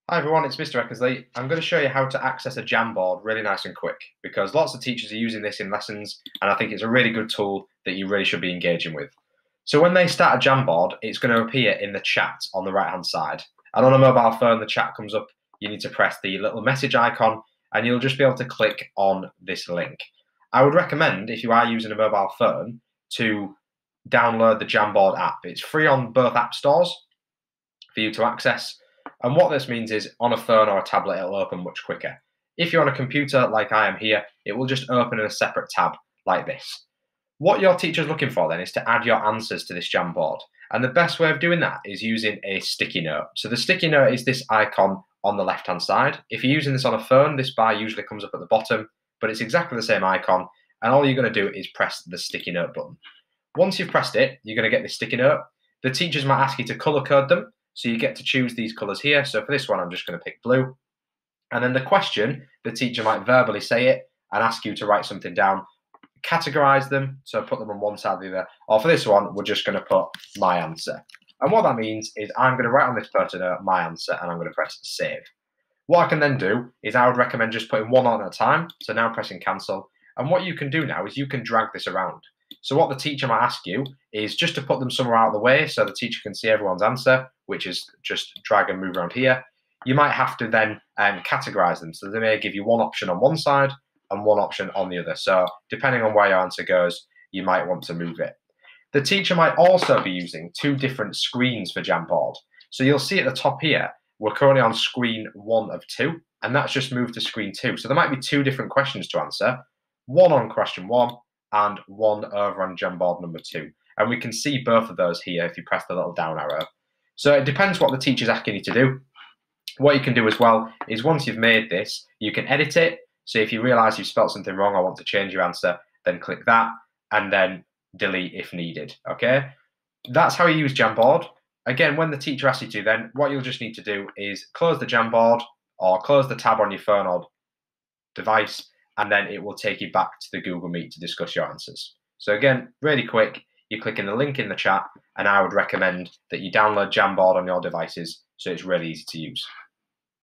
Hi everyone, it's Mr. Eckersley. I'm going to show you how to access a Jamboard really nice and quick because lots of teachers are using this in lessons and I think it's a really good tool that you really should be engaging with. So when they start a Jamboard, it's going to appear in the chat on the right hand side. And on a mobile phone, the chat comes up. You need to press the little message icon and you'll just be able to click on this link. I would recommend, if you are using a mobile phone, to download the Jamboard app. It's free on both app stores for you to access. And what this means is on a phone or a tablet, it'll open much quicker. If you're on a computer like I am here, it will just open in a separate tab like this. What your teacher's looking for then is to add your answers to this Jamboard. And the best way of doing that is using a sticky note. So the sticky note is this icon on the left-hand side. If you're using this on a phone, this bar usually comes up at the bottom, but it's exactly the same icon. And all you're going to do is press the sticky note button. Once you've pressed it, you're going to get this sticky note. The teachers might ask you to color code them. So you get to choose these colors here. So for this one, I'm just going to pick blue. And then the question, the teacher might verbally say it and ask you to write something down, categorize them, so put them on one side or the other. Or for this one, we're just going to put my answer. And what that means is I'm going to write on this post-it note my answer and I'm going to press save. What I can then do is I would recommend just putting one on at a time. So now pressing cancel. And what you can do now is you can drag this around. So what the teacher might ask you is just to put them somewhere out of the way so the teacher can see everyone's answer, which is just drag and move around here. You might have to then categorize them. So they may give you one option on one side and one option on the other. So depending on where your answer goes, you might want to move it. The teacher might also be using two different screens for Jamboard. So you'll see at the top here, we're currently on screen 1 of 2, and that's just moved to screen 2. So there might be two different questions to answer, one on question 1 and one over on Jamboard number 2. And we can see both of those here if you press the little down arrow. So it depends what the teacher's asking you to do. What you can do as well is once you've made this, you can edit it. So if you realize you've spelled something wrong or want to change your answer, then click that and then delete if needed, okay? That's how you use Jamboard. Again, when the teacher asks you to, then what you'll just need to do is close the Jamboard or close the tab on your phone or device, and then it will take you back to the Google Meet to discuss your answers. So again, really quick, you click in the link in the chat, and I would recommend that you download Jamboard on your devices so it's really easy to use.